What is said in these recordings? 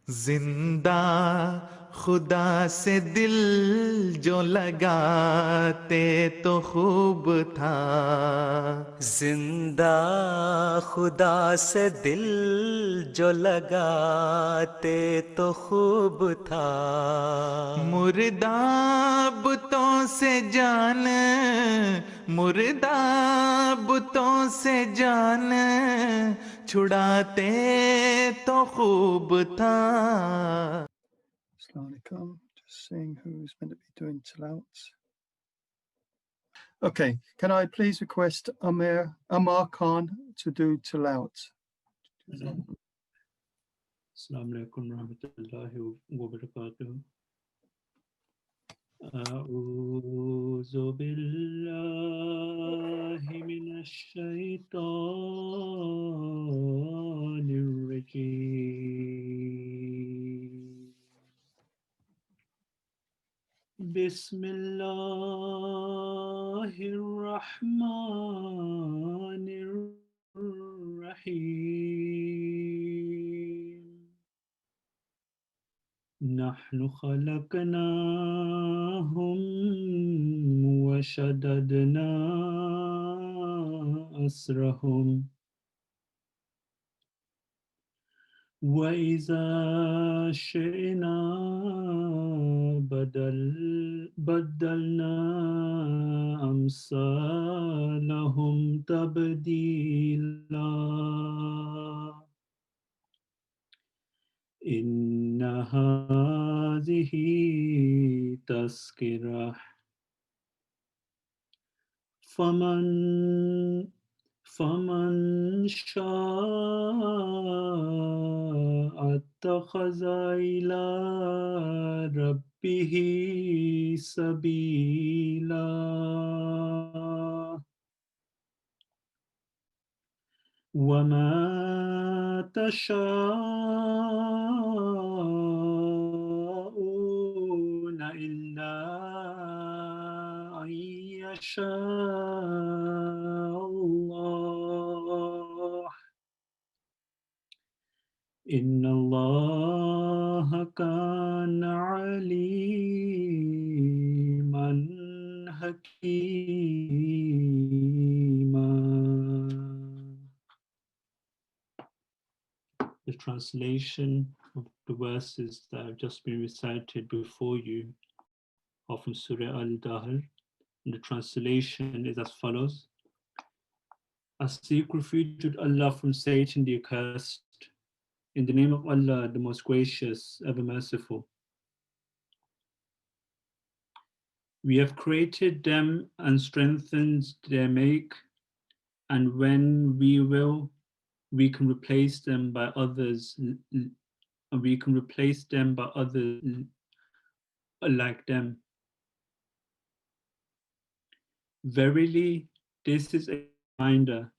जिंदा खुदा से दिल जो लगाते तो खूब था। जिंदा खुदा से दिल जो लगाते तो खूब था। मुर्दा बुतों से जान, मुर्दा बुतों से जान छुड़ाते तो खूब था। Assalamu alaikum. Just seeing who's meant to be doing tilawats. Okay, can I please request Amar Khan to do tilawat? Assalamu alaikum warahmatullahi wabarakatuh. أعوذ بالله من الشيطان الرجيم. بسم الله الرحمن الرحيم. نحن خلقناهم وشددنا أسرهم وإذا شئنا بدلنا أمثالهم تبديلا. إن هذه تذكرة فمن شاء اتخذ إلى ربه سبيلا. وما تشاءون إلا أن يشاء الله. إن الله كان عليما حكيما. The translation of the verses that have just been recited before you are from Surah Al-Dahr, and the translation is as follows. I seek refuge with Allah from Satan the accursed. In the name of Allah, the most gracious, ever merciful. We have created them and strengthened their make, and when we will, we can replace them by others, and we can replace them by others like them. Verily, this is a reminder,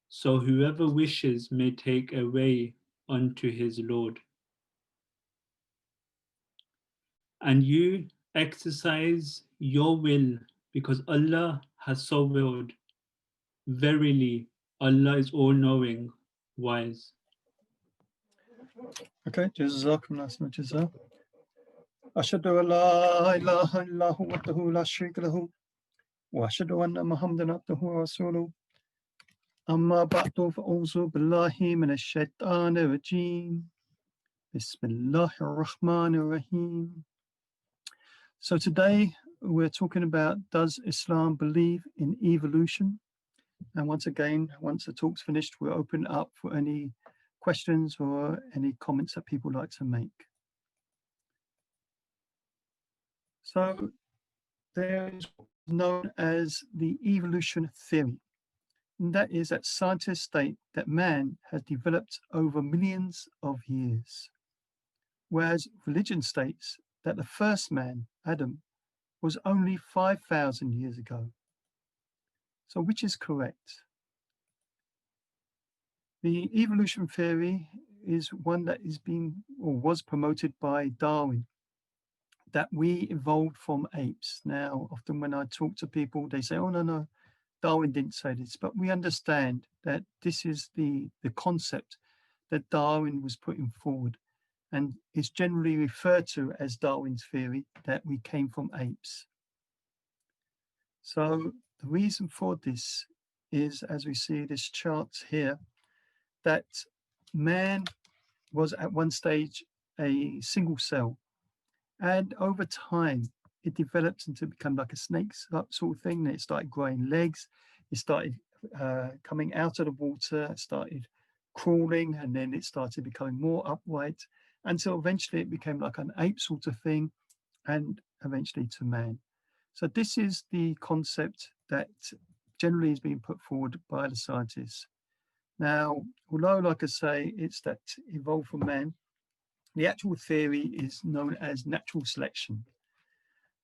so whoever wishes may take a way unto his Lord. And you exercise your will because Allah has so willed. Verily, Allah is all-knowing, wise. Okay, Jazakumullah khairan. Ashhadu an la ilaha illallah wahdahu la sharika lahu wa ashhadu anna Muhammadan abduhu wa rasuluhu. Amma ba'du fa'uzu billahi minash shaitanir rajim. Bismillahir rahmanir rahim. So today we're talking about, does Islam believe in evolution? And once again, once the talk's finished, we'll open it up for any questions or any comments that people like to make. So there is known as the evolution theory. And that is that scientists state that man has developed over millions of years, whereas religion states that the first man, Adam, was only 5,000 years ago. So which is correct? The evolution theory is one that is being or was promoted by Darwin, that we evolved from apes. Now, often when I talk to people, they say, oh, no, Darwin didn't say this, but we understand that this is the concept that Darwin was putting forward, and is generally referred to as Darwin's theory that we came from apes. So the reason for this is, as we see this chart here, that man was at one stage a single cell, and over time it developed into become like a snake sort of thing. Then it started growing legs, it started coming out of the water, it started crawling, and then it started becoming more upright until eventually it became like an ape sort of thing, and eventually to man. So this is the concept that generally is being put forward by the scientists. Now, although, like I say, it's that evolved from man, the actual theory is known as natural selection,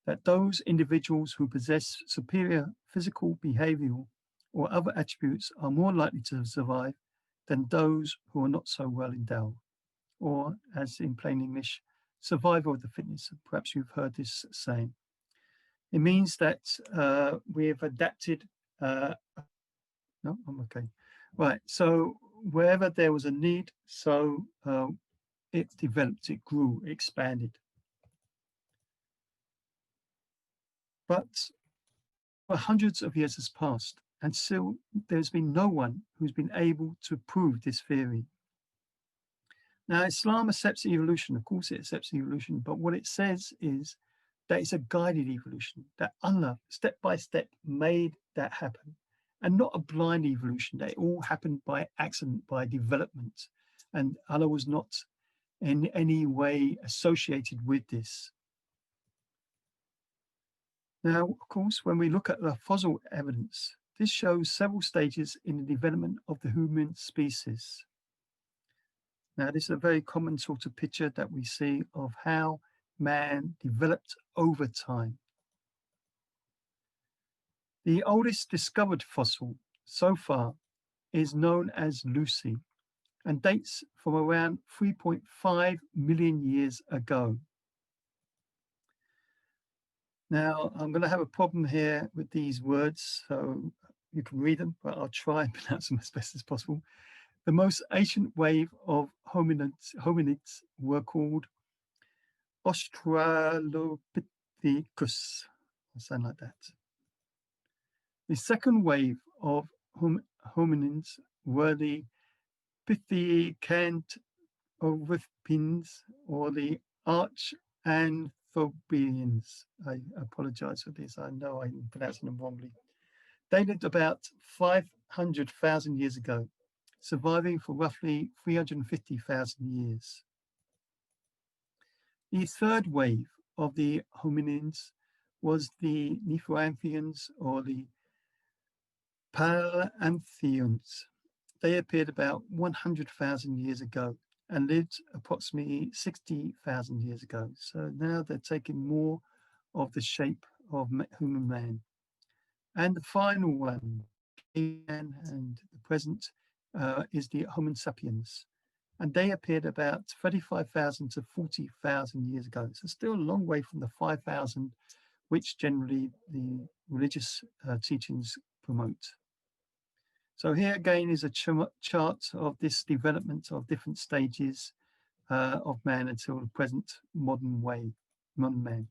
that those individuals who possess superior physical, behavioral, or other attributes are more likely to survive than those who are not so well endowed, or, as in plain English, survival of the fittest. Perhaps you've heard this saying. It means that we have adapted. No, I'm okay. Right. So wherever there was a need, so it developed, it grew, it expanded. But for hundreds of years has passed, and still there's been no one who's been able to prove this theory. Now, Islam accepts evolution. Of course, it accepts evolution, but what it says is that it's a guided evolution, that Allah, step by step, made that happen, and not a blind evolution, that it all happened by accident, by development, and Allah was not in any way associated with this. Now, of course, when we look at the fossil evidence, this shows several stages in the development of the human species. Now, this is a very common sort of picture that we see of how man developed over time. The oldest discovered fossil so far is known as Lucy and dates from around 3.5 million years ago. Now, I'm going to have a problem here with these words, so you can read them, but I'll try and pronounce them as best as possible. The most ancient wave of hominids were called Australopithecus, or something like that. The second wave of hominins were the Pithecanthropines, or the Archanthropians. I apologize for this. I know I'm pronouncing them wrongly. They lived about 500,000 years ago, surviving for roughly 350,000 years. The third wave of the hominins was the Neanderthals, or the Paranthropus. They appeared about 100,000 years ago and lived approximately 60,000 years ago. So now they're taking more of the shape of human man. And the final one, and the present, is the Homo sapiens. And they appeared about 35,000 to 40,000 years ago. So still a long way from the 5,000, which generally the religious teachings promote. So here again is a chart of this development of different stages of man until the present modern man.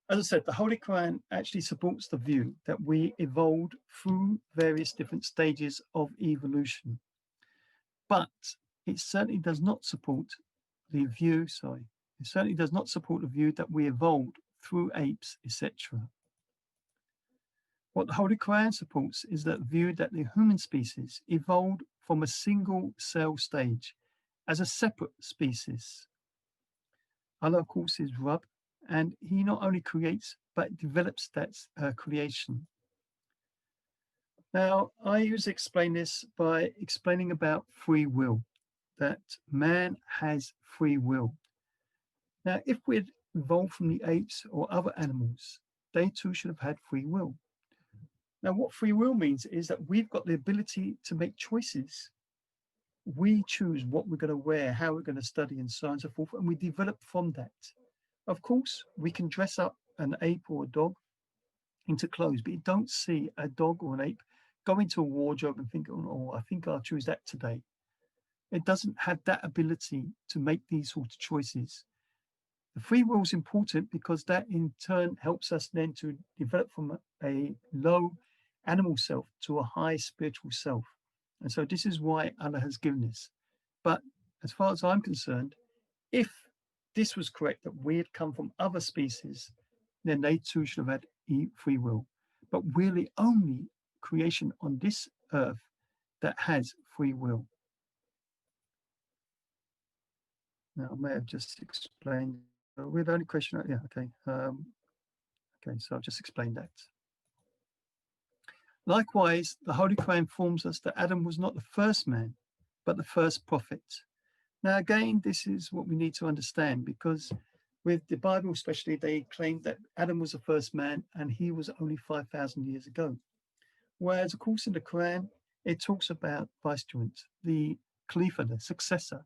As I said, the Holy Quran actually supports the view that we evolved through various different stages of evolution. But it certainly does not support the view, that we evolved through apes, etc. What the Holy Quran supports is that view that the human species evolved from a single cell stage as a separate species. Allah, of course, is Rabb, and he not only creates, but develops that creation. Now, I usually explain this by explaining about free will, that man has free will. Now, if we'd evolved from the apes or other animals, they too should have had free will. Now, what free will means is that we've got the ability to make choices. We choose what we're going to wear, how we're going to study, and so on and so forth, and we develop from that. Of course, we can dress up an ape or a dog into clothes, but you don't see a dog or an ape go into a wardrobe and think, oh, I think I'll choose that today. it doesn't have that ability to make these sort of choices. The free will is important because that in turn helps us then to develop from a low animal self to a high spiritual self. And so this is why Allah has given this. But as far as I'm concerned, if this was correct, that we had come from other species, then they too should have had free will. But we're the only creation on this earth that has free will. Now, I may have just explained. We're the only question. Yeah, okay. Okay, so I've just explained that. Likewise, the Holy Quran informs us that Adam was not the first man, but the first prophet. Now, again, this is what we need to understand, because with the Bible especially, they claim that Adam was the first man and he was only 5,000 years ago. Whereas, of course, in the Quran, it talks about vicegerent, the Khalifa, the successor.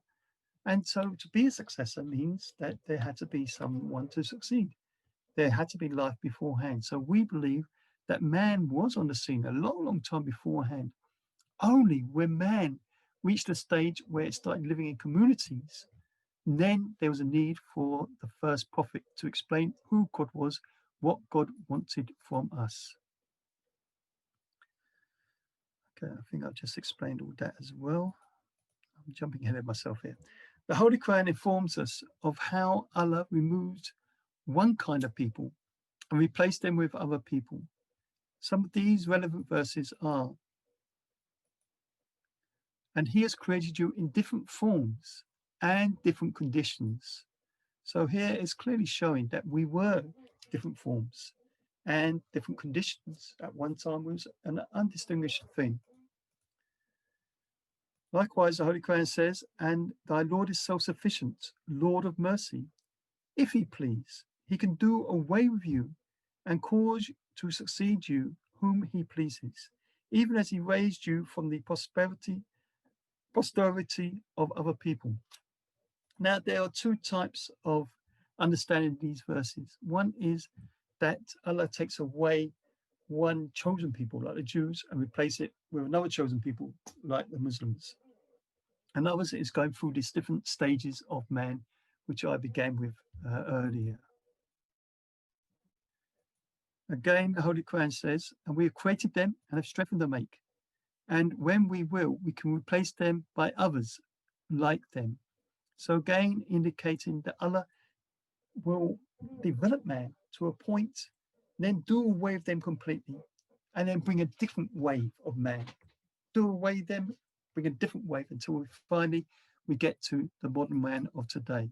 And so to be a successor means that there had to be someone to succeed. There had to be life beforehand. So we believe that man was on the scene a long, long time beforehand. Only when man reached a stage where it started living in communities, then there was a need for the first prophet to explain who God was, what God wanted from us. Okay, I think I've just explained all that as well. I'm jumping ahead of myself here. The Holy Quran informs us of how Allah removed one kind of people and replaced them with other people. Some of these relevant verses are, and He has created you in different forms and different conditions. So here is clearly showing that we were different forms and different conditions. At one time was an undistinguished thing. Likewise, the Holy Quran says, and thy Lord is self-sufficient, Lord of mercy. If He please, He can do away with you and cause to succeed you whom He pleases, even as He raised you from the posterity of other people. Now, there are two types of understanding these verses. One is that Allah takes away one chosen people, like the Jews, and replace it with another chosen people, like the Muslims. And others is going through these different stages of man, which I began with earlier. Again, the Holy Quran says, and we have created them and have strengthened the make. And when we will, we can replace them by others like them. So again, indicating that Allah will develop man to a point, then do away with them completely, and then bring a different wave of man. Do away with them, bring a different wave until finally we get to the modern man of today.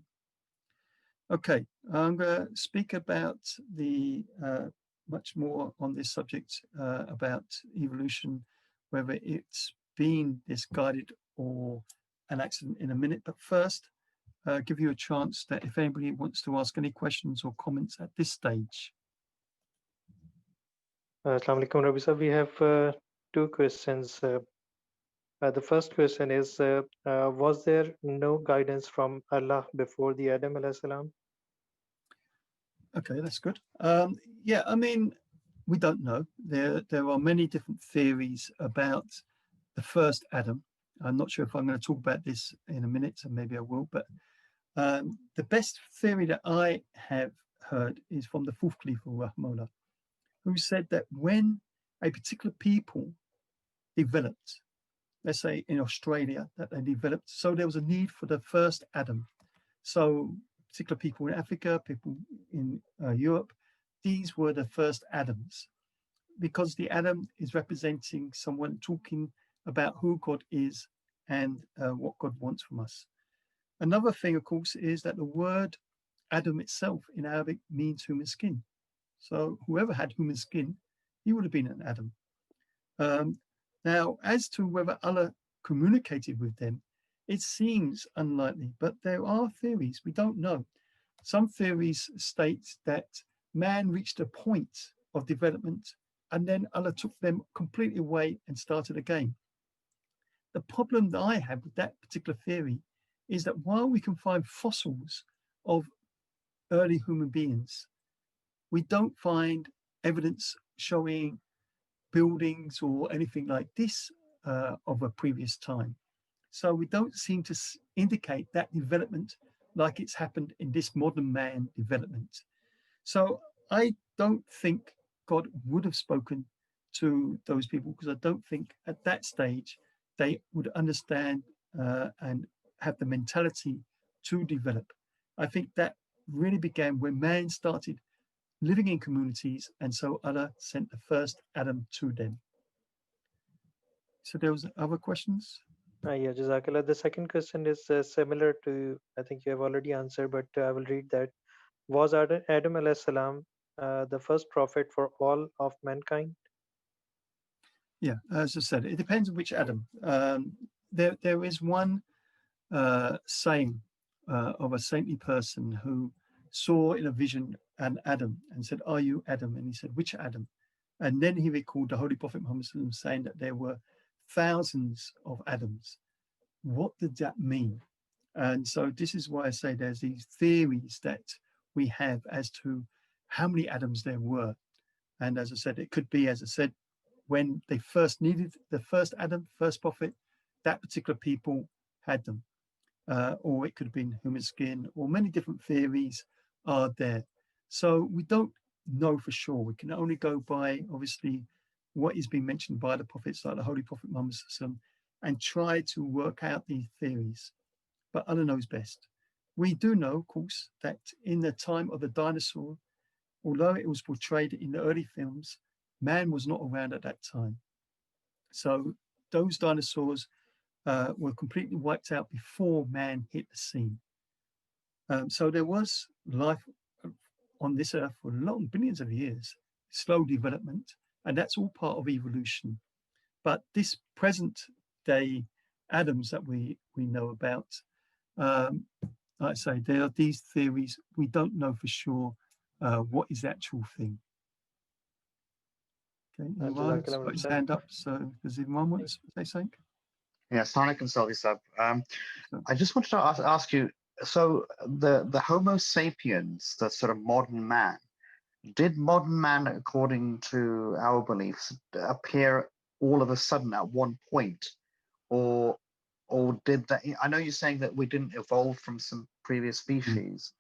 Okay, I'm going to speak about the much more on this subject about evolution, whether it's been misguided or an accident in a minute. But first, give you a chance that if anybody wants to ask any questions or comments at this stage. Assalamu alaikum, Rabbi Sahib. We have two questions. The first question is, was there no guidance from Allah before the Adam alayhi salam? Okay, that's good. Yeah, I mean, we don't know. There are many different theories about the first Adam. I'm not sure if I'm going to talk about this in a minute, so maybe I will. But the best theory that I have heard is from the fourth Khalifa, Rahimahullah, who said that when a particular people developed, let's say in Australia, that they developed, so there was a need for the first Adam. So particular people in Africa, people in Europe, these were the first Adams, because the Adam is representing someone talking about who God is and what God wants from us. Another thing, of course, is that the word Adam itself in Arabic means human skin. So whoever had human skin, he would have been an Adam. Now, as to whether Allah communicated with them, it seems unlikely, but there are theories. We don't know. Some theories state that man reached a point of development and then Allah took them completely away and started again. The problem that I have with that particular theory is that while we can find fossils of early human beings, we don't find evidence showing buildings or anything like this of a previous time. So we don't seem to indicate that development like it's happened in this modern man development. So I don't think God would have spoken to those people, because I don't think at that stage they would understand and have the mentality to develop. I think that really began when man started living in communities, and so Allah sent the first Adam to them. So there was other questions. Yeah, Jazakallah. The second question is similar to, I think you have already answered, but I will read that. Was Adam alayhi salam the first prophet for all of mankind? Yeah, as I said, it depends on which Adam. There is one saying of a saintly person who saw in a vision an Adam and said, "Are you Adam?" And he said, "Which Adam?" And then he recalled the Holy Prophet Muhammad saying that there were thousands of Adams. What did that mean? And so this is why I say there's these theories that we have as to how many Adams there were. And as I said, it could be, as I said, when they first needed the first Adam, first prophet, that particular people had them. Or it could have been human skin, or many different theories are there. So we don't know for sure. We can only go by, obviously, what is being mentioned by the prophets, like the Holy Prophet Muhammad, and try to work out these theories. But Allah knows best. We do know, of course, that in the time of the dinosaur, although it was portrayed in the early films, man was not around at that time. So those dinosaurs were completely wiped out before man hit the scene. So there was life on this earth for long, billions of years, slow development, and that's all part of evolution. But this present day Adams that we know about, like I say, there are these theories. We don't know for sure what is the actual thing. Okay, Imran's Jazakallah got his sir. hand up. So does Imran want to say something? Yes, Assalamualaikum, Salvi Sab. So, I just wanted to ask you, so the Homo sapiens, the sort of modern man, did modern man, according to our beliefs, appear all of a sudden at one point? Or did that, I know you're saying that we didn't evolve from some previous species,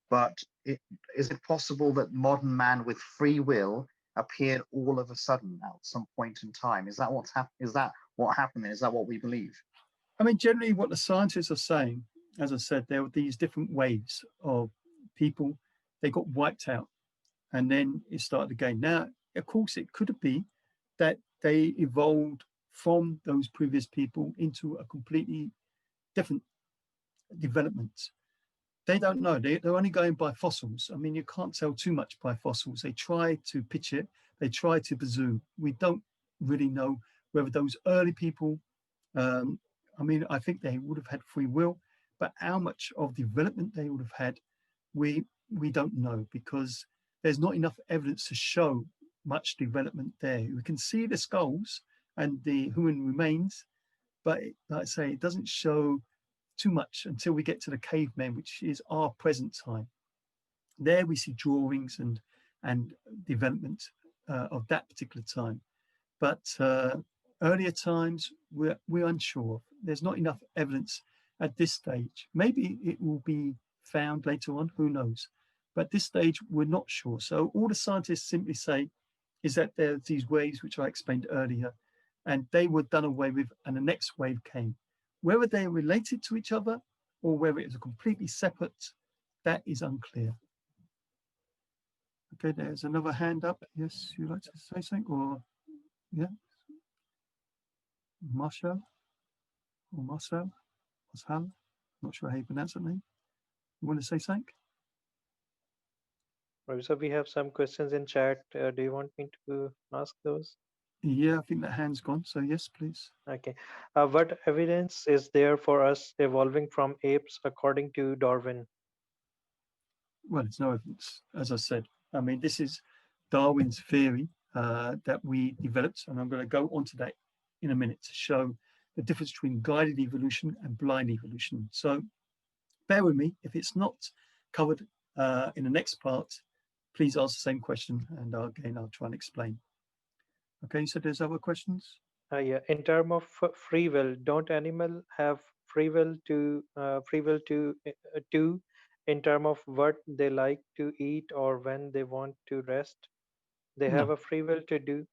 but is it possible that modern man with free will appeared all of a sudden at some point in time? Is that what's happened? Is that what happened? Is that what we believe? I mean, generally, what the scientists are saying, as I said, there were these different waves of people. They got wiped out, and then it started again. Now, of course, it could be that they evolved from those previous people into a completely different development. They don't know. They're only going by fossils. I mean, you can't tell too much by fossils. They try to pitch it. They try to presume. We don't really know whether those early people, I mean, I think they would have had free will, but how much of development they would have had, we don't know, because there's not enough evidence to show much development there. We can see the skulls and the human remains, but like I say, it doesn't show too much until we get to the cavemen, which is our present time. There we see drawings and development of that particular time. But earlier times, we're unsure. There's not enough evidence at this stage. Maybe it will be found later on, who knows? But at this stage, we're not sure. So all the scientists simply say is that there's these waves, which I explained earlier, and they were done away with, and the next wave came. Whether they're related to each other or whether it's completely separate, that is unclear. Okay, there's another hand up. Yes, you'd like to say something? Or, yeah? Marshall or Marcel? Marcel? Not sure how you pronounce that name. You want to say something? So we have some questions in chat. Do you want me to ask those? Yeah, I think that hand's gone. So yes, please. Okay. What evidence is there for us evolving from apes according to Darwin? Well, it's no evidence, as I said. I mean, this is Darwin's theory that we developed, and I'm going to go onto that in a minute to show the difference between guided evolution and blind evolution. So bear with me. If it's not covered in the next part, please ask the same question, and again, I'll try and explain. Okay, so there's other questions? Yeah, in term of free will, don't animal have free will to in term of what they like to eat or when they want to rest? They have No, a free will to do.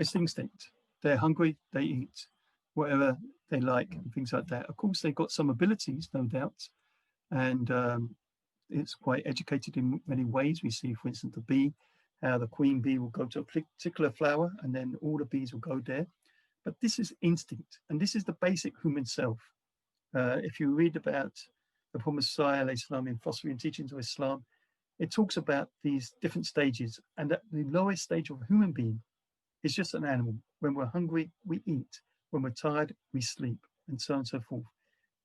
it's instinct. They're hungry, they eat whatever they like and things like that. Of course, they've got some abilities, no doubt, and it's quite educated in many ways. We see, for instance, the bee, how the queen bee will go to a particular flower and then all the bees will go there. But this is instinct, and this is the basic human self. If you read about the Prophet Messiah in Philosophy and Teachings of Islam, it talks about these different stages, and that the lowest stage of a human being is just an animal. When we're hungry, we eat. When we're tired, we sleep, and so on and so forth.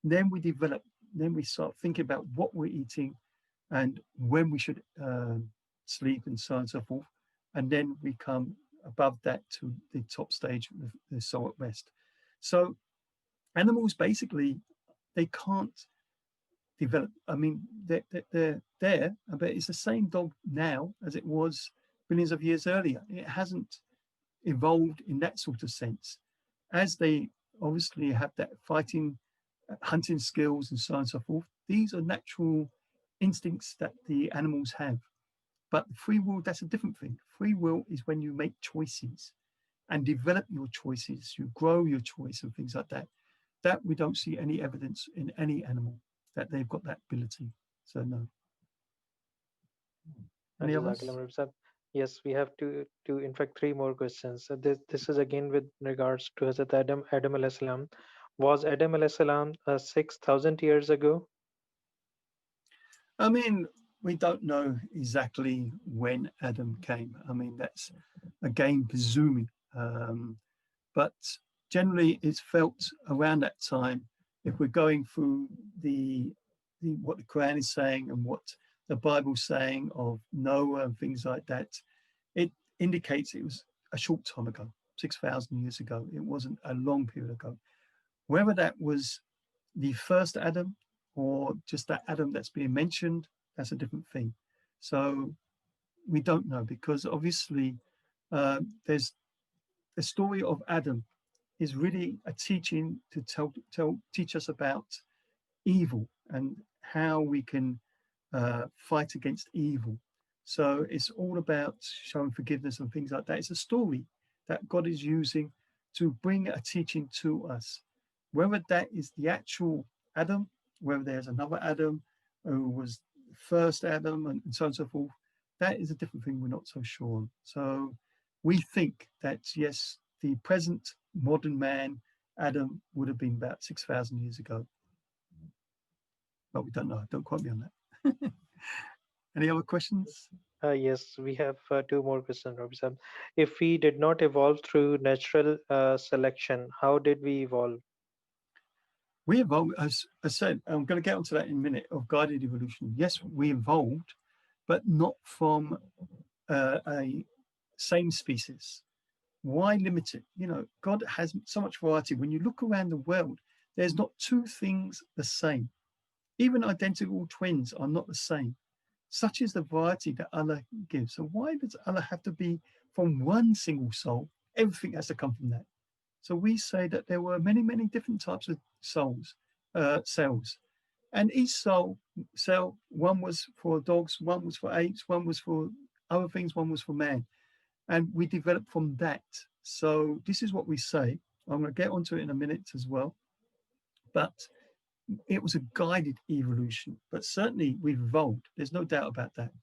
Then we develop, then we start thinking about what we're eating and when we should sleep, and so on and so forth. And then we come above that to the top stage, the soul at rest. So animals basically, they can't develop. I mean, they're there, but it's the same dog now as it was billions of years earlier. It hasn't evolved in that sort of sense. As they obviously have that fighting, hunting skills, and so on and so forth, these are natural instincts that the animals have. But free will, that's a different thing. Free will is when you make choices and develop your choices, you grow your choice and things like that. That we don't see any evidence in any animal that they've got that ability. So no. Any Jazakallah, others? Rabbi Sahib. Yes, we have two, in fact, three more questions. So this is again with regards to Hazrat Adam alayhi salam. Was Adam alayhi salam 6,000 years ago? I mean, we don't know exactly when Adam came. I mean, that's again presuming. But generally, it's felt around that time. If we're going through what the Quran is saying and what the Bible's saying of Noah and things like that, it indicates it was a short time ago, 6,000 years ago. It wasn't a long period ago. Whether that was the first Adam or just that Adam that's being mentioned, that's a different thing. So we don't know, because obviously there's the story of Adam is really a teaching to teach us about evil and how we can fight against evil. So it's all about showing forgiveness and things like that. It's a story that God is using to bring a teaching to us. Whether that is the actual Adam, whether there's another Adam who was the first Adam, and so on and so forth, that is a different thing we're not so sure on. So we think that, yes, the present modern man, Adam, would have been about 6,000 years ago. But we don't know. Don't quote me on that. Any other questions? Yes, we have two more questions, Rabbi Sahib. If we did not evolve through natural selection, how did we evolve? We evolved, as I said, I'm going to get onto that in a minute, of guided evolution. Yes, we evolved, but not from a same species. Why limit it? You know, God has so much variety. When you look around the world, there's not two things the same. Even identical twins are not the same. Such is the variety that Allah gives. So why does Allah have to be from one single soul? Everything has to come from that. So we say that there were many, many different types of cells. And each cell, one was for dogs, one was for apes, one was for other things, one was for man. And we developed from that. So this is what we say. I'm going to get onto it in a minute as well. But it was a guided evolution. But certainly we've evolved. There's no doubt about that.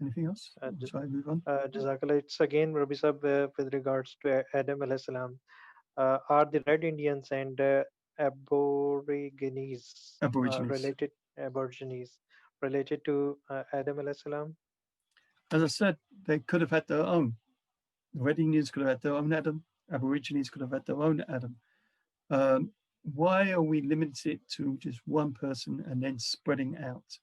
Anything else? Shall I move on? Jazakallah, it's again, Rabbi Sahib, with regards to Adam alayhi salam. Are the Red Indians and Aborigines Aborigines. related to Adam alayhi salam? As I said, they could have had their own. The Red Indians could have had their own Adam. Aborigines could have had their own Adam. Why are we limited to just one person and then spreading out?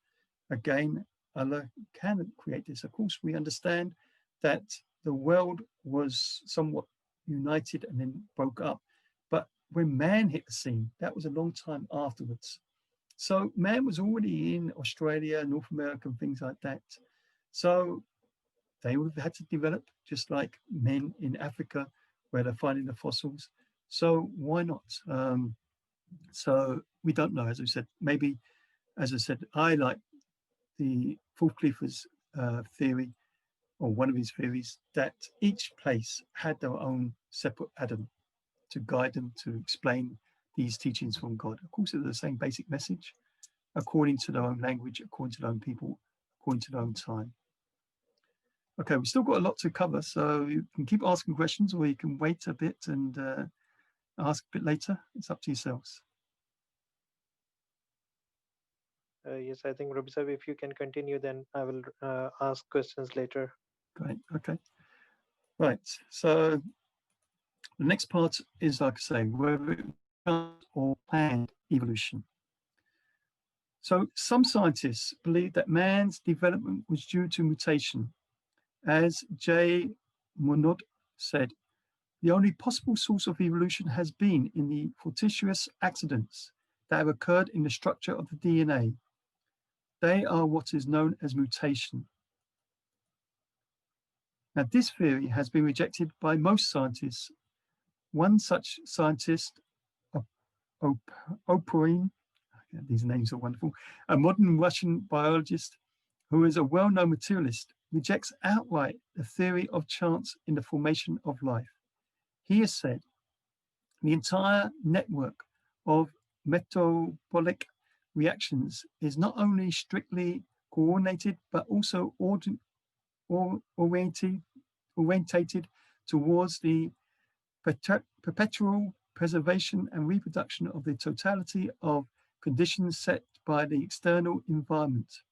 Again, Allah can create this. Of course, we understand that the world was somewhat united and then broke up. But when man hit the scene, that was a long time afterwards. So man was already in Australia, North America, and things like that. So they would have had to develop just like men in Africa where they're finding the fossils. So why not? So we don't know, as I said. Maybe, as I said, I like the Fulcliffer's theory, or one of his theories, that each place had their own separate Adam to guide them, to explain these teachings from God. Of course, they're the same basic message, according to their own language, according to their own people, according to their own time. Okay, we've still got a lot to cover, so you can keep asking questions, or you can wait a bit and ask a bit later. It's up to yourselves. Yes, I think Rabbi Sahib, if you can continue, then I will ask questions later. Great, okay. Right, so the next part is, like I say, whether it was or planned evolution. So some scientists believe that man's development was due to mutation. As J. Monod said, the only possible source of evolution has been in the fortuitous accidents that have occurred in the structure of the DNA. They are what is known as mutation. Now, this theory has been rejected by most scientists. One such scientist, Oparin, these names are wonderful, a modern Russian biologist who is a well-known materialist, rejects outright the theory of chance in the formation of life. He has said, the entire network of metabolic reactions is not only strictly coordinated, but also orientated towards the perpetual preservation and reproduction of the totality of conditions set by the external environment.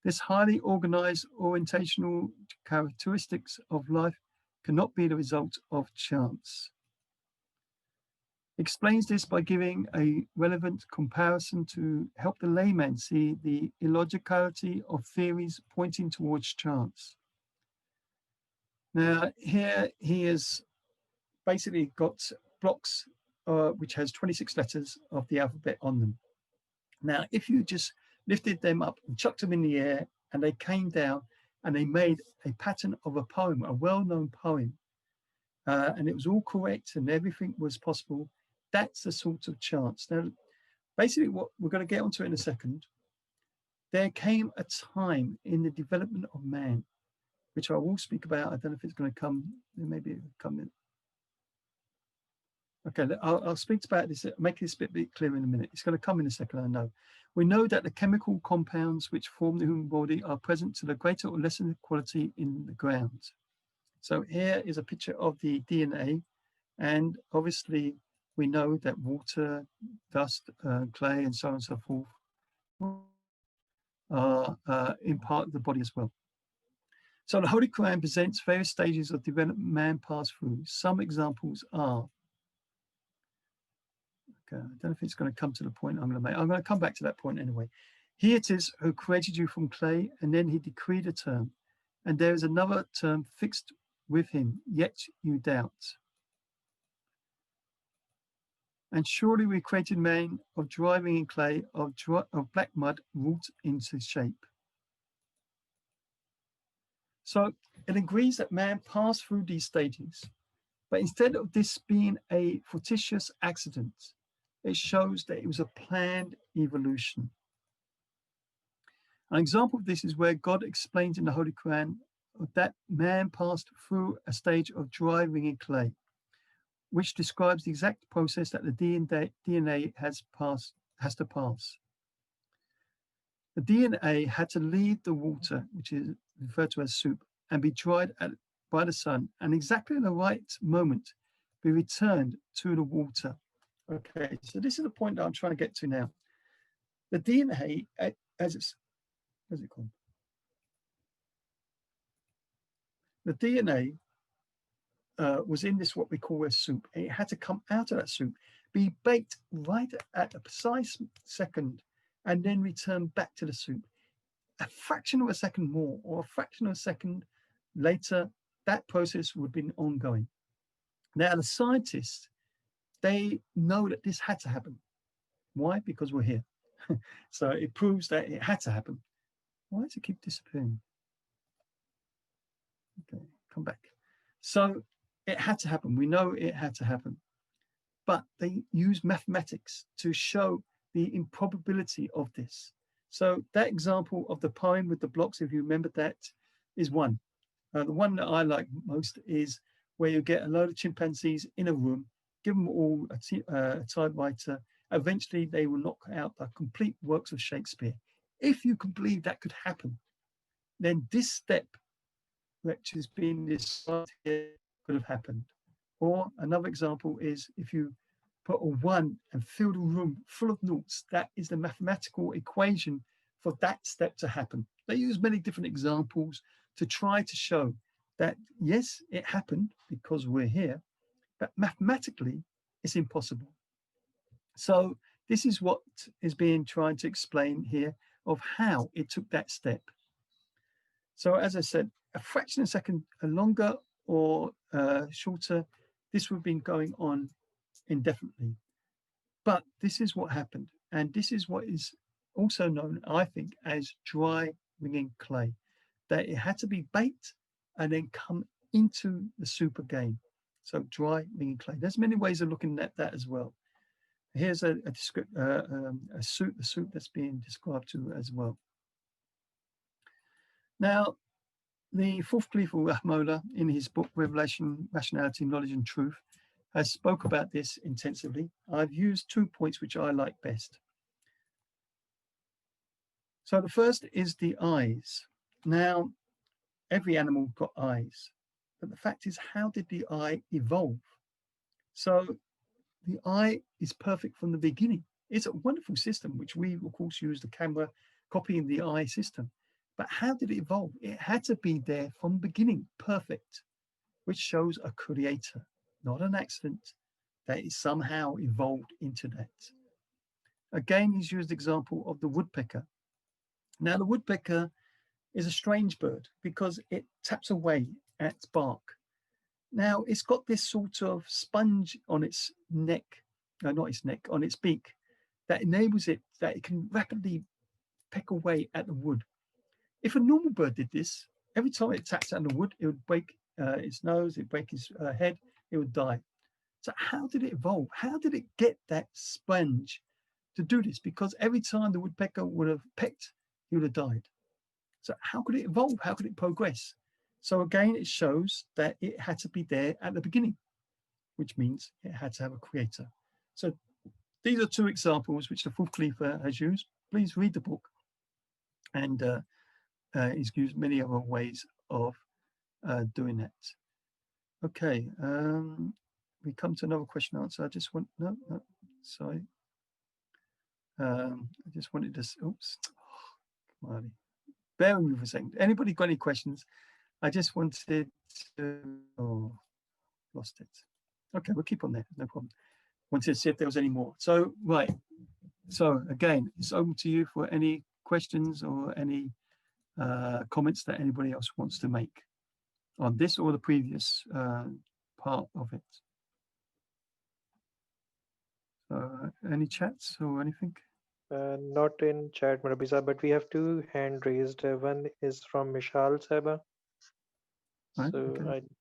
This highly organized orientational characteristics of life cannot be the result of chance. Explains this by giving a relevant comparison to help the layman see the illogicality of theories pointing towards chance. Now, here he has basically got blocks which has 26 letters of the alphabet on them. Now, if you just lifted them up and chucked them in the air and they came down and they made a pattern of a poem, a well-known poem, and it was all correct and everything was possible, that's the sort of chance. Now, basically what we're going to get onto in a second, there came a time in the development of man, which I will speak about. I don't know if it's going to come, maybe it'll come in. Okay, I'll speak about this, make this a bit clearer in a minute. It's going to come in a second, I know. We know that the chemical compounds which form the human body are present to the greater or lesser quality in the ground. So here is a picture of the DNA, and obviously we know that water, dust, clay, and so on and so forth are in part of the body as well. So the Holy Quran presents various stages of development man passed through. Some examples are, I don't know if it's going to come to the point I'm going to make. I'm going to come back to that point anyway. He it is who created you from clay, and then he decreed a term, and there is another term fixed with him, yet you doubt. And surely we created man of driving in clay, of black mud wrought into shape. So it agrees that man passed through these stages, but instead of this being a fortuitous accident, it shows that it was a planned evolution. An example of this is where God explains in the Holy Quran that man passed through a stage of driving in clay, which describes the exact process that the DNA has to pass. The DNA had to leave the water, which is referred to as soup, and be dried by the sun, and exactly in the right moment be returned to the water. Okay, so this is the point that I'm trying to get to now. The DNA, what's it called? The DNA was in this, what we call a soup. It had to come out of that soup, be baked right at a precise second, and then return back to the soup. A fraction of a second more or a fraction of a second later, that process would have been ongoing. Now, the scientists, they know that this had to happen. Why? Because we're here. So it proves that it had to happen. Why does it keep disappearing? Okay, come back. So it had to happen. We know it had to happen. But they use mathematics to show the improbability of this. So that example of the poem with the blocks, if you remember that, is one. The one that I like most is where you get a load of chimpanzees in a room, give them all a typewriter. Eventually, they will knock out the complete works of Shakespeare. If you can believe that could happen, then this step, which is being described here, could have happened. Or another example is if you put a one and fill the room full of noughts, that is the mathematical equation for that step to happen. They use many different examples to try to show that, yes, it happened because we're here, but mathematically, it's impossible. So this is what is being tried to explain here of how it took that step. So as I said, a fraction of a second longer or shorter, this would have been going on indefinitely. But this is what happened. And this is what is also known, I think, as dry ringing clay, that it had to be baked and then come into the soup again. So dry ringing clay. There's many ways of looking at that as well. Here's a soup, the soup that's being described to as well. Now, the fourth Caliph Rahimahullah, in his book Revelation, Rationality, Knowledge and Truth, has spoke about this intensively. I've used 2 points which I like best. So the first is the eyes. Now, every animal got eyes, but the fact is, how did the eye evolve? So the eye is perfect from the beginning. It's a wonderful system, which we, of course, use the camera copying the eye system. But how did it evolve? It had to be there from the beginning, perfect, which shows a creator, not an accident, that it somehow evolved into that. Again, he's used the example of the woodpecker. Now, the woodpecker is a strange bird because it taps away at bark. Now, it's got this sort of sponge on its neck, no, not its neck, on its beak, that enables it that it can rapidly peck away at the wood. If a normal bird did this, every time it taps on the wood, it would break its nose, it would break its head, it would die. So how did it evolve? How did it get that sponge to do this? Because every time the woodpecker would have pecked, he would have died. So how could it evolve? How could it progress? So again, it shows that it had to be there at the beginning, which means it had to have a creator. So these are 2 examples which the fourth Khalifa has used. Please read the book. And he's used many other ways of doing that. Okay, we come to another question and answer. I just want, no, sorry. I just wanted to, oops, come on. Bear with me for a second. Anybody got any questions? I just wanted to, oh, lost it. Okay, we'll keep on there, no problem. Wanted to see if there was any more. So, right. So again, it's open to you for any questions or any comments that anybody else wants to make on this or the previous part of it. So any chats or anything? Not in chat, Murabisa, but we have 2 hand raised. One is from Mishal Saba. Right, So okay.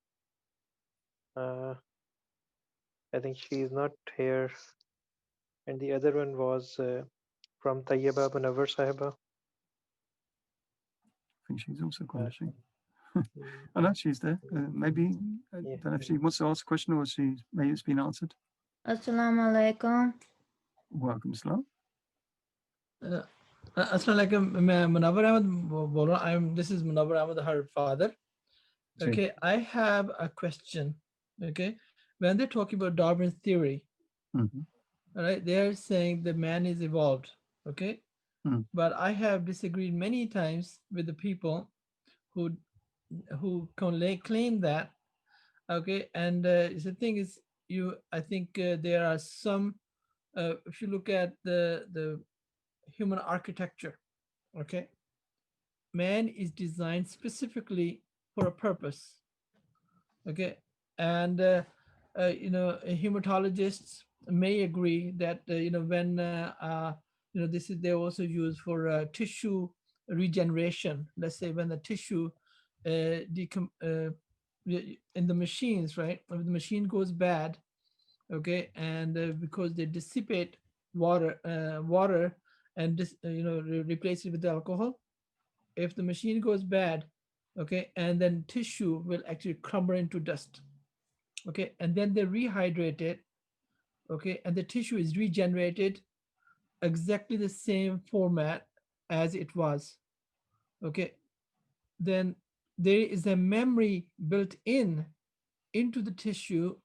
I think she is not here. And the other one was from Tayyaba Munawar Sahiba. I think she's also gone, is she? Mm, Oh no, she's there. Maybe, I yeah. don't know if she wants to ask a question or maybe it's been answered. Assalamu alaikum. Welcome, Islam. Assalamualaikum. मैं Munawar Ahmed बोल रहा हूँ. This is Munawar Ahmed, her father. Okay, I have a question. Okay, when they're talking about Darwin's theory, all right, they're saying the man is evolved. Okay, but I have disagreed many times with the people who claim that. Okay, and the thing is, I think there are some. If you look at the human architecture, okay, man is designed specifically for a purpose. Okay, and hematologists may agree that when this is they also used for tissue regeneration. Let's say when the tissue in the machines, right? If the machine goes bad, okay, and because they dissipate water and replace it with alcohol. If the machine goes bad, okay, and then tissue will actually crumble into dust, okay, and then they rehydrate it, okay, and the tissue is regenerated exactly the same format as it was, okay, then there is a memory built in into the tissue,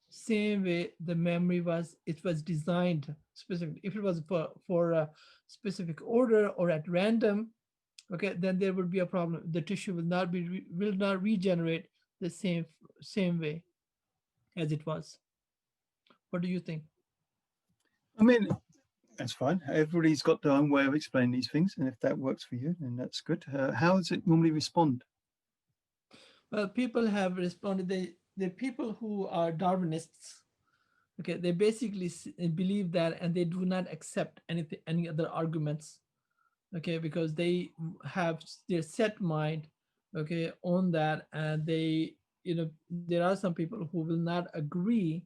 same way the memory was, it was designed specifically. If it was for a specific order or at random, okay, then there would be a problem. The tissue will not will not regenerate the same way as it was. What do you think? I mean, that's fine. Everybody's got their own way of explaining these things, and if that works for you, then that's good. How does it normally respond? Well, people have responded. The people who are Darwinists, okay, they basically believe that, and they do not accept any other arguments, okay, because they have their set mind, okay, on that, and they, there are some people who will not agree,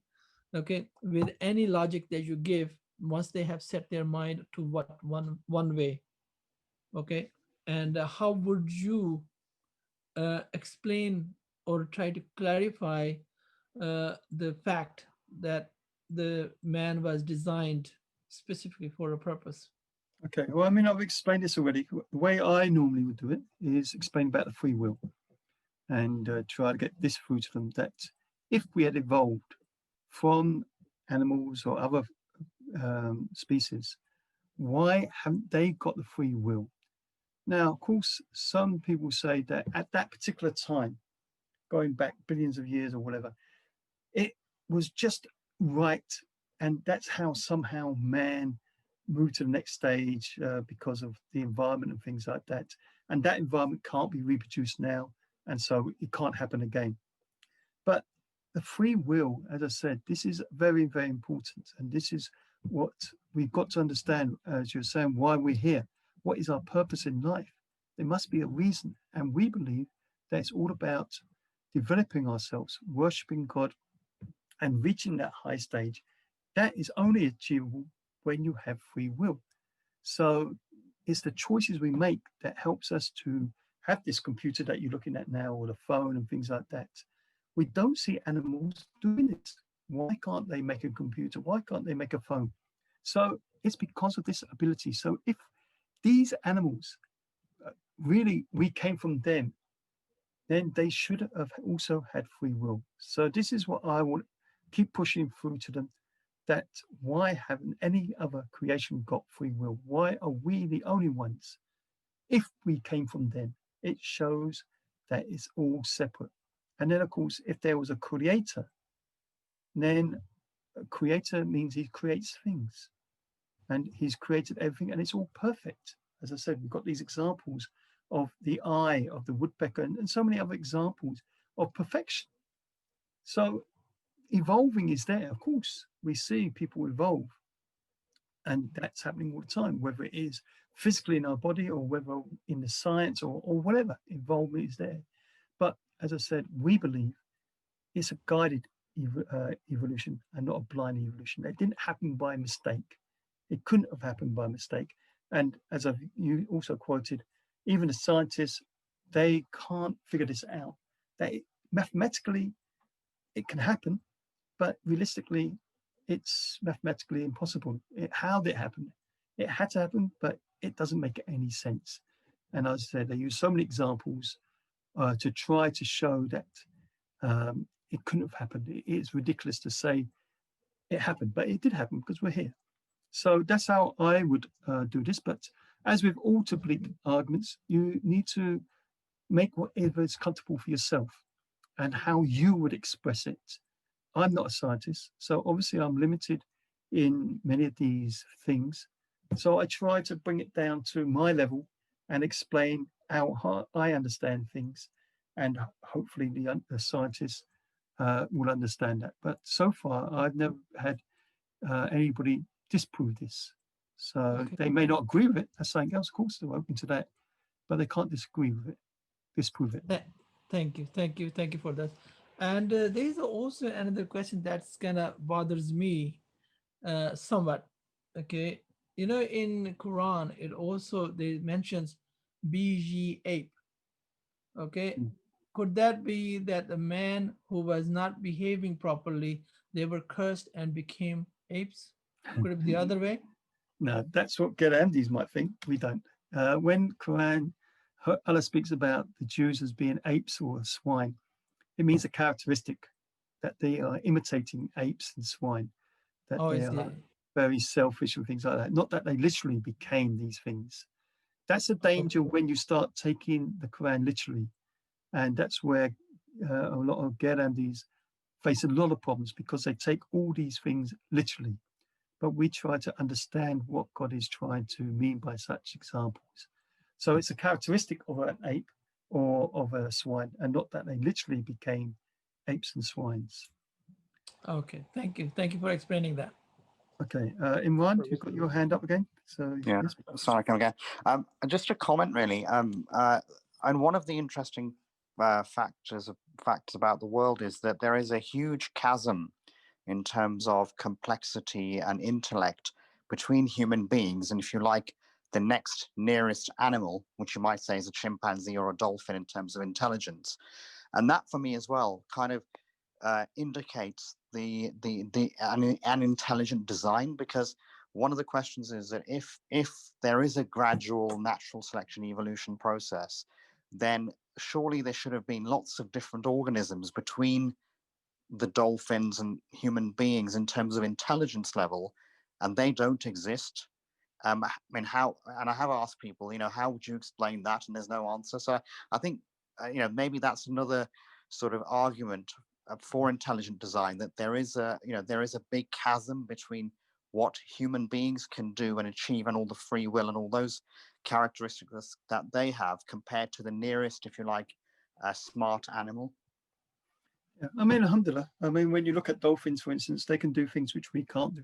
okay, with any logic that you give once they have set their mind to what one way, okay. And how would you explain or try to clarify the fact that the man was designed specifically for a purpose? Okay, well, I mean, I've explained this already. The way I normally would do it is explain about the free will and try to get this through to them, that if we had evolved from animals or other species, why haven't they got the free will? Now, of course, some people say that at that particular time, going back billions of years or whatever, it was just right. And that's how somehow man moved to the next stage because of the environment and things like that. And that environment can't be reproduced now. And so it can't happen again. But the free will, as I said, this is very, very important. And this is what we've got to understand, as you're saying, why we're here. What is our purpose in life? There must be a reason. And we believe that it's all about developing ourselves, worshiping God, and reaching that high stage. That is only achievable when you have free will. So it's the choices we make that helps us to have this computer that you're looking at now, or the phone and things like that. We don't see animals doing this. Why can't they make a computer? Why can't they make a phone? So it's because of this ability. So if these animals really, we came from them, then they should have also had free will. So this is what I will keep pushing through to them, that why haven't any other creation got free will? Why are we the only ones? If we came from them, it shows that it's all separate. And then, of course, if there was a creator, then a creator means he creates things, and he's created everything, and it's all perfect. As I said, we've got these examples of the eye of the woodpecker and so many other examples of perfection. So evolving is there. Of course, we see people evolve, and that's happening all the time, whether it is physically in our body or whether in the science or whatever, involvement is there. But as I said, we believe it's a guided evolution and not a blind evolution. It didn't happen by mistake. It couldn't have happened by mistake. And as you also quoted, even the scientists, they can't figure this out. Mathematically, it can happen, but realistically, it's mathematically impossible. How did it happen? It had to happen, but it doesn't make any sense. And as I said, they use so many examples to try to show that it couldn't have happened. It's ridiculous to say it happened, but it did happen because we're here. So that's how I would do this. But as with all Tabligh arguments, you need to make whatever is comfortable for yourself and how you would express it. I'm not a scientist, so obviously I'm limited in many of these things. So I try to bring it down to my level and explain how I understand things, and hopefully the scientists will understand that. But so far, I've never had anybody disprove this. So they may not agree with it. That's something else, of course, they're open to that, but they can't disagree with it. disprove it. Thank you for that. And there is also another question that's kind of bothers me somewhat. Okay, you know, in Quran, it also they mentions BG ape. Okay, Mm. could that be that the man who was not behaving properly, they were cursed and became apes? Could it be the other way? No, that's what Gandhis might think. We don't. When Quran, Allah speaks about the Jews as being apes or swine, it means a characteristic that they are imitating apes and swine, that Oh, I they see. are very selfish and things like that. Not that they literally became these things. That's a danger when you start taking the Quran literally. And that's where a lot of Gandhis face a lot of problems because they take all these things literally. But we try to understand what God is trying to mean by such examples. So it's a characteristic of an ape or of a swine, and not that they literally became apes and swines. Okay, thank you. Thank you for explaining that. Okay, Imran, you've got your hand up again. So Yeah, yes. sorry, come again. Just a comment, really. And one of the interesting facts about the world is that there is a huge chasm in terms of complexity and intellect between human beings, and if you like, the next nearest animal, which you might say is a chimpanzee or a dolphin in terms of intelligence. And that, for me as well, kind of indicates an intelligent design, because one of the questions is that if there is a gradual natural selection evolution process, then surely there should have been lots of different organisms between the dolphins and human beings in terms of intelligence level, and they don't exist. I mean, how? And I have asked people, how would you explain that? And there's no answer. So I think, maybe that's another sort of argument for intelligent design, that there is a big chasm between what human beings can do and achieve, and all the free will and all those characteristics that they have, compared to the nearest, if you like, smart animal. Yeah. I mean, alhamdulillah. I mean, when you look at dolphins, for instance, they can do things which we can't do.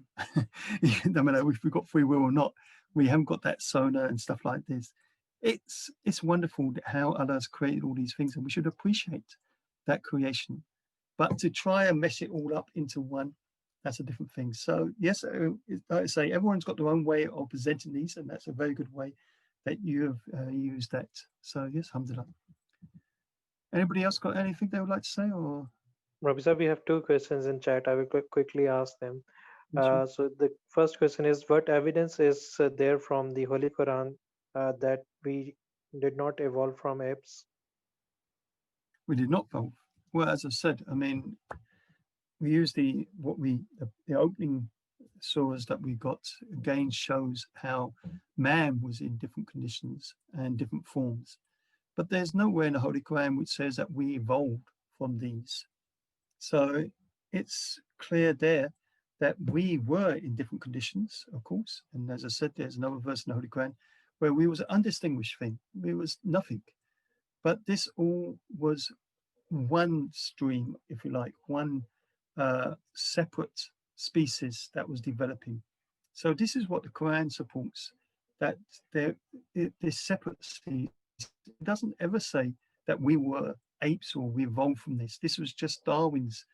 No matter if we've got free will or not, we haven't got that sonar and stuff like this. It's wonderful how Allah has created all these things, and we should appreciate that creation. But to try and mess it all up into one, that's a different thing. So yes, like I say, everyone's got their own way of presenting these, and that's a very good way that you have used that. So yes, alhamdulillah. Anybody else got anything they would like to say, or? Rabi sir, we have two questions in chat. I will quickly ask them. Sure. So the first question is, what evidence is there from the Holy Quran that we did not evolve from apes? We did not evolve. Well, as I said, I mean, we use the opening surahs that we got, again shows how man was in different conditions and different forms. But there's nowhere in the Holy Quran which says that we evolved from these. So it's clear there that we were in different conditions, of course. And as I said, there's another verse in the Holy Quran where we was an undistinguished thing. We was nothing. But this all was one stream, if you like, one separate species that was developing. So this is what the Quran supports, that this separate species. It doesn't ever say that we were apes or we evolved from this. This was just Darwin's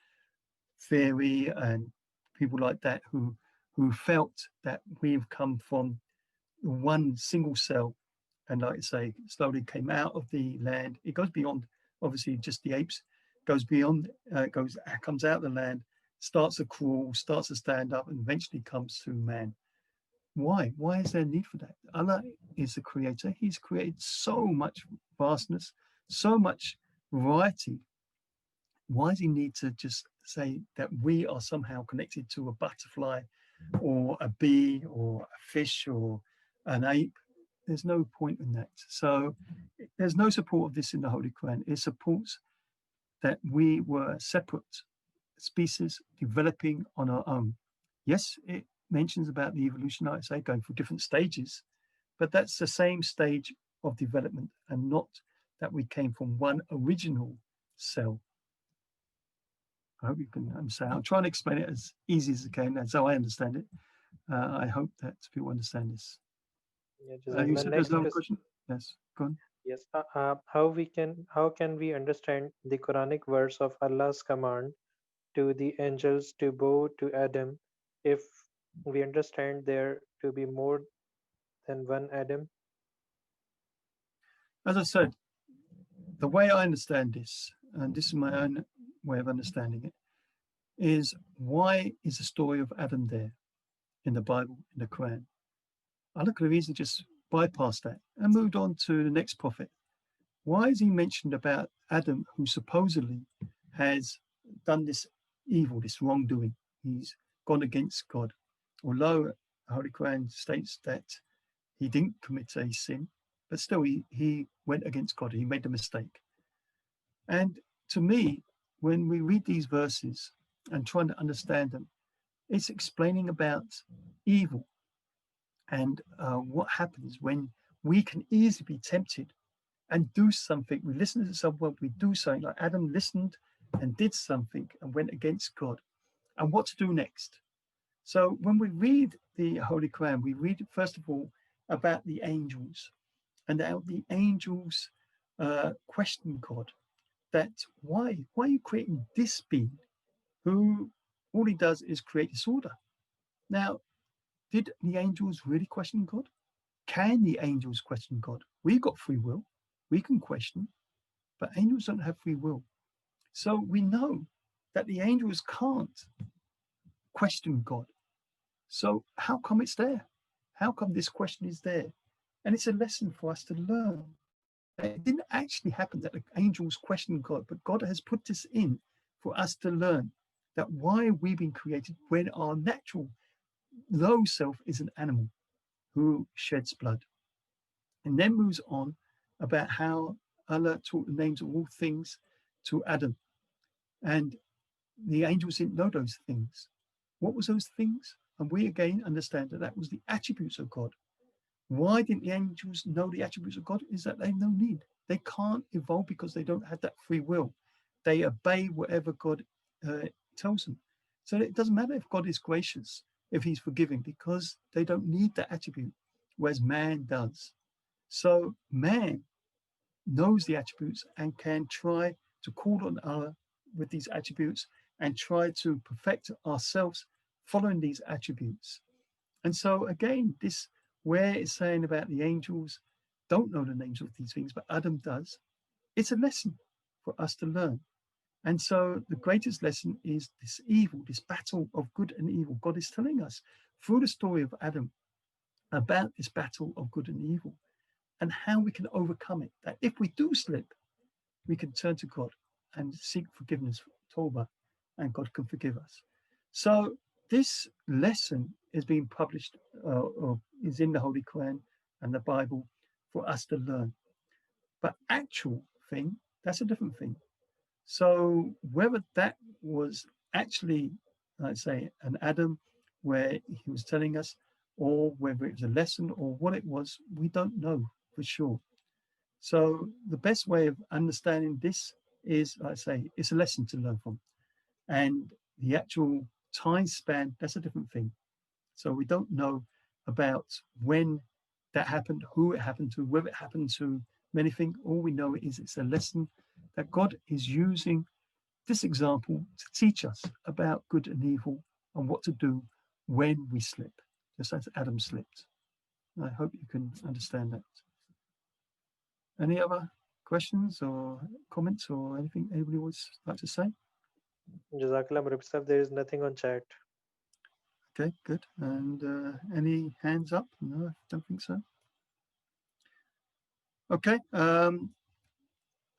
theory and people like that who felt that we've come from one single cell, and like I say, slowly came out of the land. It goes beyond, obviously, just the apes. Goes beyond, comes out of the land, starts to crawl, starts to stand up, and eventually comes to man. Why? Why is there a need for that? Allah is the creator. He's created so much vastness, so much variety. Why does he need to just say that we are somehow connected to a butterfly or a bee or a fish or an ape? There's no point in that. So there's no support of this in the Holy Quran. It supports that we were separate species developing on our own. Yes, it mentions about the evolution, like I say, going through different stages, but that's the same stage of development, and not that we came from one original cell. I hope you can understand. I'm trying to explain it as easy as I can, as how I understand it. I hope that people understand this. Yeah, You my said next there's another question? Yes, go on. Yes. How can we understand the Quranic verse of Allah's command to the angels to bow to Adam if we understand there to be more than one Adam? As I said, the way I understand this, and this is my own way of understanding it, is why is the story of Adam there in the Bible, in the Quran? Allah could have easily just bypassed that and moved on to the next prophet. Why is he mentioned about Adam, who supposedly has done this evil, this wrongdoing? He's gone against God. Although the Holy Quran states that he didn't commit a sin, but still he went against God. He made a mistake. And to me, when we read these verses and trying to understand them, it's explaining about evil and what happens when we can easily be tempted and do something. We listen to someone, we do something, like Adam listened and did something and went against God, and what to do next. So when we read the Holy Quran, we read, first of all, about the angels, and how the angels question God, that why are you creating this being who all he does is create disorder? Now, did the angels really question God? Can the angels question God? We've got free will. We can question, but angels don't have free will. So we know that the angels can't question God. So how come it's there? How come this question is there? And it's a lesson for us to learn. It didn't actually happen that the angels questioned God, but God has put this in for us to learn that why we've been created when our natural low self is an animal who sheds blood. And then moves on about how Allah taught the names of all things to Adam. And the angels didn't know those things. What was those things? And we again understand that that was the attributes of God. Why didn't the angels know the attributes of God? Is that they have no need. They can't evolve because they don't have that free will. They obey whatever God tells them. So it doesn't matter if God is gracious, if he's forgiving, because they don't need that attribute, whereas man does. So man knows the attributes and can try to call on Allah with these attributes and try to perfect ourselves following these attributes. And so again, this where it's saying about the angels don't know the names of these things, but Adam does. It's a lesson for us to learn. And so the greatest lesson is this evil, this battle of good and evil. God is telling us through the story of Adam about this battle of good and evil and how we can overcome it. That if we do slip, we can turn to God and seek forgiveness, Tawbah, and God can forgive us. So this lesson is being published or is in the Holy Quran and the Bible for us to learn. But actual thing, that's a different thing. So whether that was actually, let's say, an Adam where he was telling us, or whether it was a lesson or what it was, we don't know for sure. So the best way of understanding this is, like I say, it's a lesson to learn from. And the actual time span, that's a different thing. So we don't know about when that happened, who it happened to, whether it happened to many things. All we know is it's a lesson that God is using this example to teach us about good and evil and what to do when we slip, just as Adam slipped. I hope you can understand that. Any other questions or comments or anything anybody would like to say? Jazakallah, Murabbi Sahib, there is nothing on chat. Okay, good. And any hands up? No, I don't think so. Okay.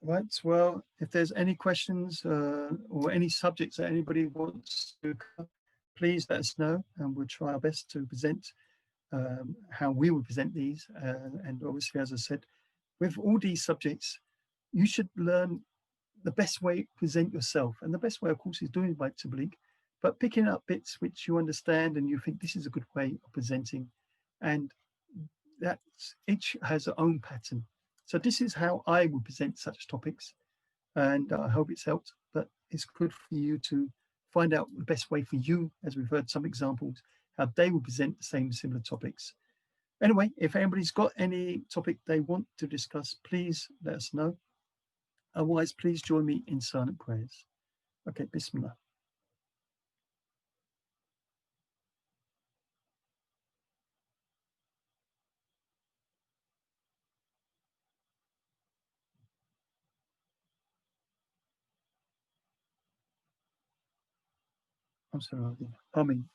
Right. Well, if there's any questions or any subjects that anybody wants to cover, please let us know, and we'll try our best to present how we would present these. And obviously, as I said, with all these subjects, you should learn the best way to present yourself. And the best way, of course, is doing it by Tabligh, but picking up bits which you understand and you think this is a good way of presenting. And that each has their own pattern. So this is how I would present such topics. And I hope it's helped, but it's good for you to find out the best way for you, as we've heard some examples, how they will present the same similar topics. Anyway, if anybody's got any topic they want to discuss, please let us know. Otherwise, please join me in silent prayers. Okay, Bismillah. I'm sorry. Amin.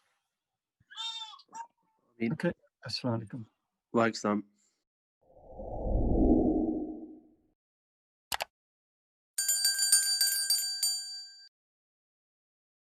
Okay. Assalamu alaikum. Wa alaikum salam.